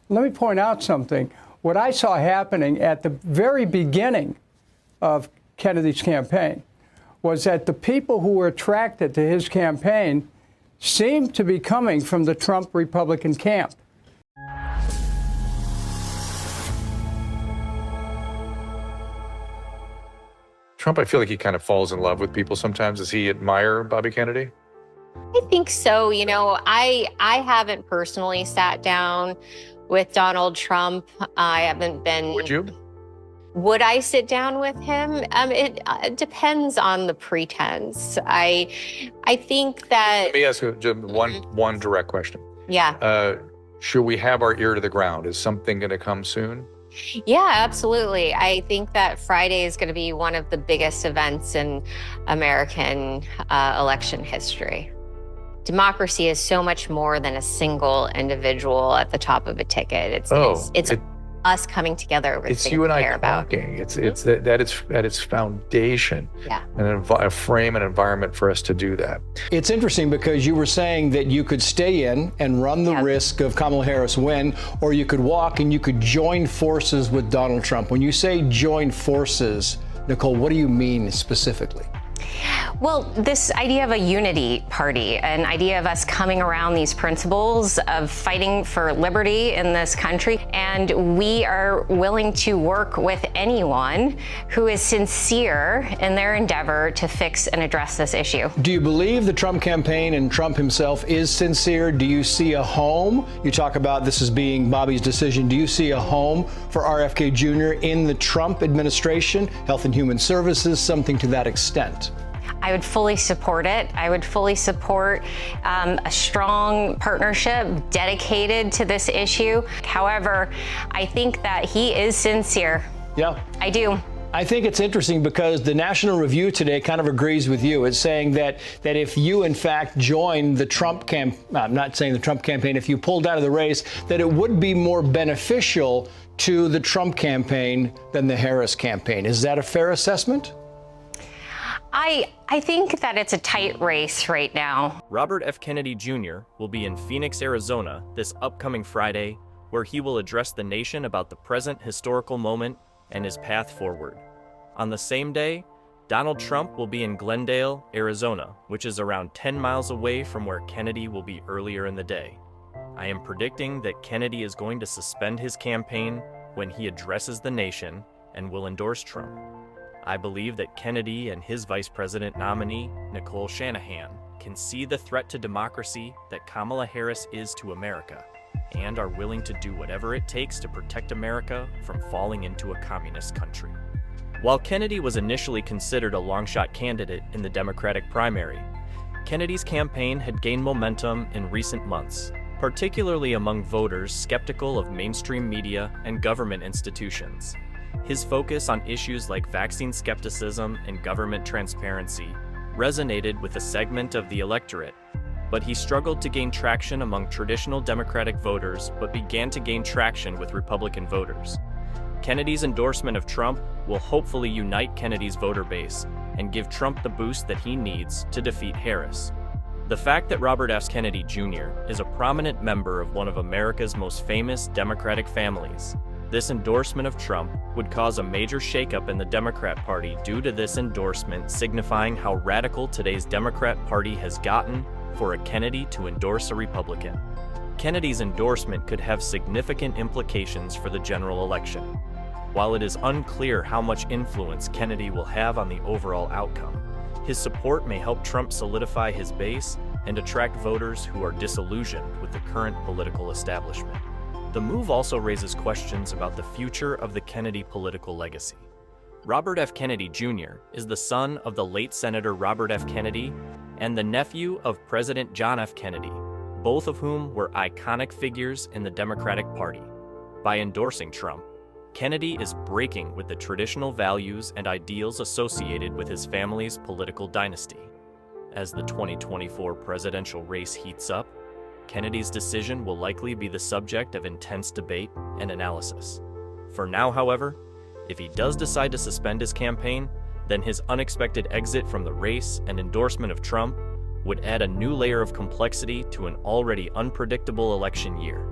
let me point out something. What I saw happening at the very beginning of Kennedy's campaign was that the people who were attracted to his campaign seemed to be coming from the Trump Republican camp. Trump, I feel like he kind of falls in love with people sometimes. Does he admire Bobby Kennedy? I think so. You know, I haven't personally sat down with Donald Trump. I haven't been. Would you? Would I sit down with him? It depends on the pretense. I think that. Let me ask you just one direct question. Yeah. Should we have our ear to the ground? Is something going to come soon? Yeah, absolutely. I think that Friday is going to be one of the biggest events in American election history. Democracy is so much more than a single individual at the top of a ticket. It's us coming together over it's things you and we I care about. talking. It's that it's foundation. Yeah. And a frame and environment for us to do that. It's interesting because you were saying that you could stay in and run the risk of Kamala Harris win, or you could walk and you could join forces with Donald Trump. When you say join forces, Nicole, what do you mean specifically? Well, this idea of a unity party, an idea of us coming around these principles of fighting for liberty in this country, and we are willing to work with anyone who is sincere in their endeavor to fix and address this issue. Do you believe the Trump campaign and Trump himself is sincere? Do you see a home? You talk about this as being Bobby's decision. Do you see a home for RFK Jr. in the Trump administration, Health and Human Services, something to that extent? I would fully support it. I would fully support a strong partnership dedicated to this issue. However, I think that he is sincere. Yeah. I do. I think it's interesting because the National Review today kind of agrees with you. It's saying that if you, in fact, join the Trump I'm not saying the Trump campaign, if you pulled out of the race, that it would be more beneficial to the Trump campaign than the Harris campaign. Is that a fair assessment? I think that it's a tight race right now. Robert F. Kennedy Jr. will be in Phoenix, Arizona this upcoming Friday, where he will address the nation about the present historical moment and his path forward. On the same day, Donald Trump will be in Glendale, Arizona, which is around 10 miles away from where Kennedy will be earlier in the day. I am predicting that Kennedy is going to suspend his campaign when he addresses the nation and will endorse Trump. I believe that Kennedy and his vice president nominee, Nicole Shanahan, can see the threat to democracy that Kamala Harris is to America, and are willing to do whatever it takes to protect America from falling into a communist country. While Kennedy was initially considered a long-shot candidate in the Democratic primary, Kennedy's campaign had gained momentum in recent months, particularly among voters skeptical of mainstream media and government institutions. His focus on issues like vaccine skepticism and government transparency resonated with a segment of the electorate, but he struggled to gain traction among traditional Democratic voters but began to gain traction with Republican voters. Kennedy's endorsement of Trump will hopefully unite Kennedy's voter base and give Trump the boost that he needs to defeat Harris. The fact that Robert F. Kennedy Jr. is a prominent member of one of America's most famous Democratic families. This endorsement of Trump would cause a major shakeup in the Democrat Party due to this endorsement signifying how radical today's Democrat Party has gotten for a Kennedy to endorse a Republican. Kennedy's endorsement could have significant implications for the general election. While it is unclear how much influence Kennedy will have on the overall outcome, his support may help Trump solidify his base and attract voters who are disillusioned with the current political establishment. The move also raises questions about the future of the Kennedy political legacy. Robert F. Kennedy Jr. is the son of the late Senator Robert F. Kennedy and the nephew of President John F. Kennedy, both of whom were iconic figures in the Democratic Party. By endorsing Trump, Kennedy is breaking with the traditional values and ideals associated with his family's political dynasty. As the 2024 presidential race heats up, Kennedy's decision will likely be the subject of intense debate and analysis. For now, however, if he does decide to suspend his campaign, then his unexpected exit from the race and endorsement of Trump would add a new layer of complexity to an already unpredictable election year.